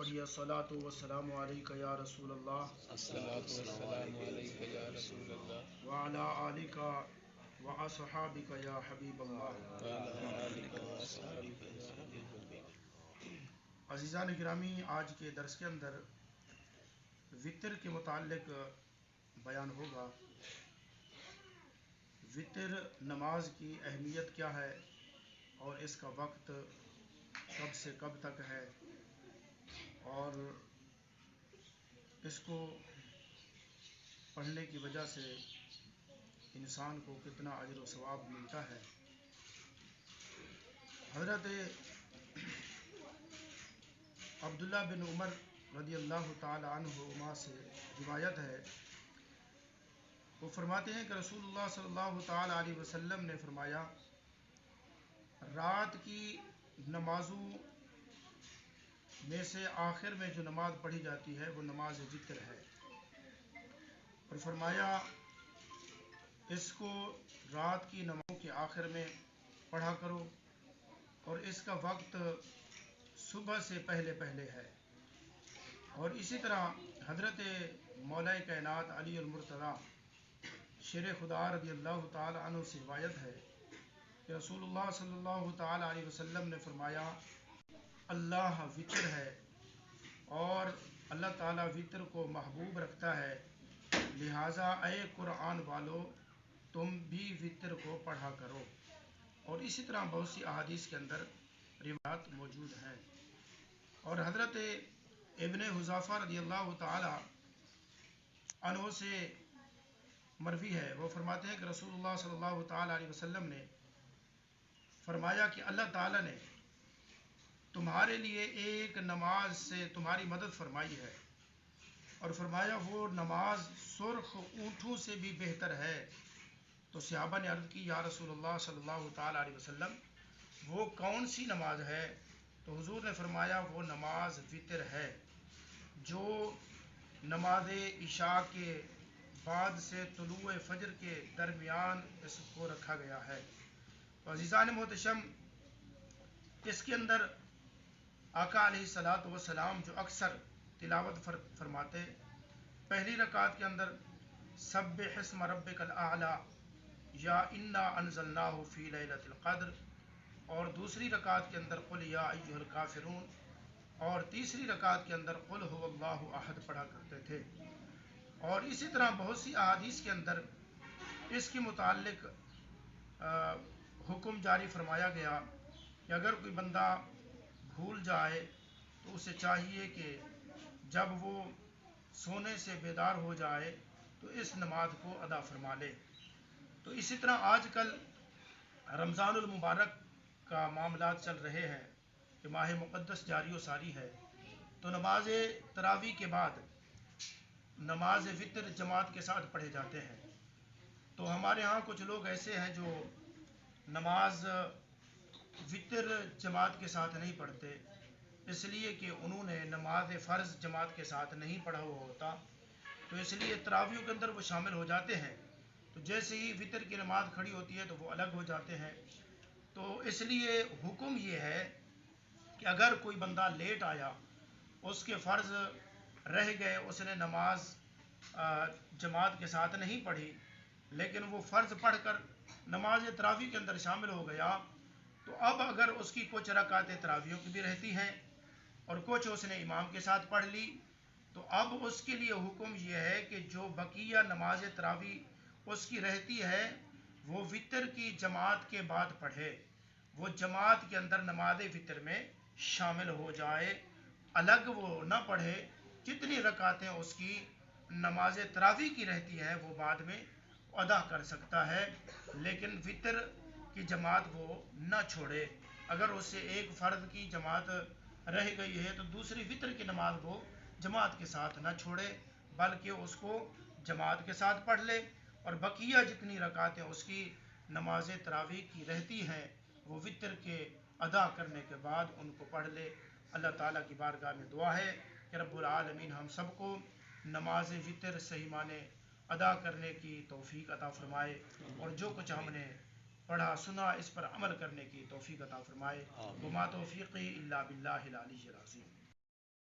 پڑھیے الصلاۃ والسلام علیک یا رسول اللہ الصلاۃ والسلام علیک یا رسول اللہ وعلی آلک واصحابک یا حبیب اللہ۔ وعلی آلک واصحابک یا حبیب اللہ۔ عزیزان گرامی، آج کے درس کے اندر وطر کے متعلق بیان ہوگا۔ وطر نماز کی اہمیت کیا ہے اور اس کا وقت کب سے کب تک ہے، اور اس کو پڑھنے کی وجہ سے انسان کو کتنا اجر و ثواب ملتا ہے۔ حضرت عبداللہ بن عمر رضی اللہ تعالی عنہما سے روایت ہے، وہ فرماتے ہیں کہ رسول اللہ صلی اللہ تعالی علیہ وسلم نے فرمایا، رات کی نمازوں میں سے آخر میں جو نماز پڑھی جاتی ہے وہ نماز وتر ہے، اور فرمایا اس کو رات کی نمازوں کے آخر میں پڑھا کرو، اور اس کا وقت صبح سے پہلے پہلے ہے۔ اور اسی طرح حضرت مولا کائنات علی المرتضیٰ شیر خدا رضی اللہ تعالی عنہ سے روایت ہے کہ رسول اللہ صلی اللہ تعالی علیہ وسلم نے فرمایا، اللہ وطر ہے اور اللہ تعالیٰ وطر کو محبوب رکھتا ہے، لہٰذا اے قرآن والو تم بھی وطر کو پڑھا کرو۔ اور اسی طرح بہت سی احادیث کے اندر روایات موجود ہیں۔ اور حضرت ابن حذیفہ رضی اللہ تعالی عنہ سے مروی ہے، وہ فرماتے ہیں کہ رسول اللہ صلی اللہ تعالی علیہ وسلم نے فرمایا کہ اللہ تعالیٰ نے تمہارے لیے ایک نماز سے تمہاری مدد فرمائی ہے، اور فرمایا وہ نماز سرخ اونٹوں سے بھی بہتر ہے۔ تو صحابہ نے عرض کی، یا رسول اللہ صلی اللہ تعالی علیہ وسلم وہ کون سی نماز ہے؟ تو حضور نے فرمایا وہ نماز وطر ہے، جو نماز عشاء کے بعد سے طلوع فجر کے درمیان اس کو رکھا گیا ہے۔ تو عزیزان محتشم، اس کے اندر آقا علیہ الصلوۃ والسلام جو اکثر تلاوت فرماتے، پہلی رکعت کے اندر سبح اسم ربک الاعلی یا انا انزلناہ فی لیلۃ القدر، اور دوسری رکعت کے اندر قل یا ایھا الکافرون، اور تیسری رکعت کے اندر قل ھو اللہ احد پڑھا کرتے تھے۔ اور اسی طرح بہت سی احادیث کے اندر اس کے متعلق حکم جاری فرمایا گیا کہ اگر کوئی بندہ بھول جائے تو اسے چاہیے کہ جب وہ سونے سے بیدار ہو جائے تو اس نماز کو ادا فرما لے۔ تو اسی طرح آج کل رمضان المبارک کا معاملات چل رہے ہیں کہ ماہ مقدس جاری و ساری ہے، تو نماز تراویح کے بعد نماز وطر جماعت کے ساتھ پڑھے جاتے ہیں۔ تو ہمارے ہاں کچھ لوگ ایسے ہیں جو نماز وطر جماعت کے ساتھ نہیں پڑھتے، اس لیے کہ انہوں نے نماز فرض جماعت کے ساتھ نہیں پڑھا ہوا ہوتا، تو اس لیے تراویح کے اندر وہ شامل ہو جاتے ہیں، تو جیسے ہی وطر کی نماز کھڑی ہوتی ہے تو وہ الگ ہو جاتے ہیں۔ تو اس لیے حکم یہ ہے کہ اگر کوئی بندہ لیٹ آیا، اس کے فرض رہ گئے، اس نے نماز جماعت کے ساتھ نہیں پڑھی، لیکن وہ فرض پڑھ کر نماز تراویح کے اندر شامل ہو گیا، تو اب اگر اس کی کچھ رکعتیں تراویحوں کی بھی رہتی ہیں اور کچھ اس نے امام کے ساتھ پڑھ لی، تو اب اس کے لیے حکم یہ ہے کہ جو بقیہ نماز تراویح اس کی رہتی ہے وہ وطر کی جماعت کے بعد پڑھے، وہ جماعت کے اندر نماز وطر میں شامل ہو جائے، الگ وہ نہ پڑھے۔ جتنی رکعتیں اس کی نماز تراویح کی رہتی ہے وہ بعد میں ادا کر سکتا ہے، لیکن وطر کی جماعت وہ نہ چھوڑے۔ اگر اس سے ایک فرض کی جماعت رہ گئی ہے تو دوسری وطر کی نماز وہ جماعت کے ساتھ نہ چھوڑے، بلکہ اس کو جماعت کے ساتھ پڑھ لے، اور بقیہ جتنی رکعتیں اس کی نماز تراویح کی رہتی ہیں وہ وطر کے ادا کرنے کے بعد ان کو پڑھ لے۔ اللہ تعالیٰ کی بارگاہ میں دعا ہے کہ رب العالمین ہم سب کو نماز وطر صحیح معنی ادا کرنے کی توفیق عطا فرمائے، اور جو کچھ ہم نے پڑھا سنا اس پر عمل کرنے کی توفیق عطا فرمائے۔ وما توفیقی الا باللہ العلی العظیم۔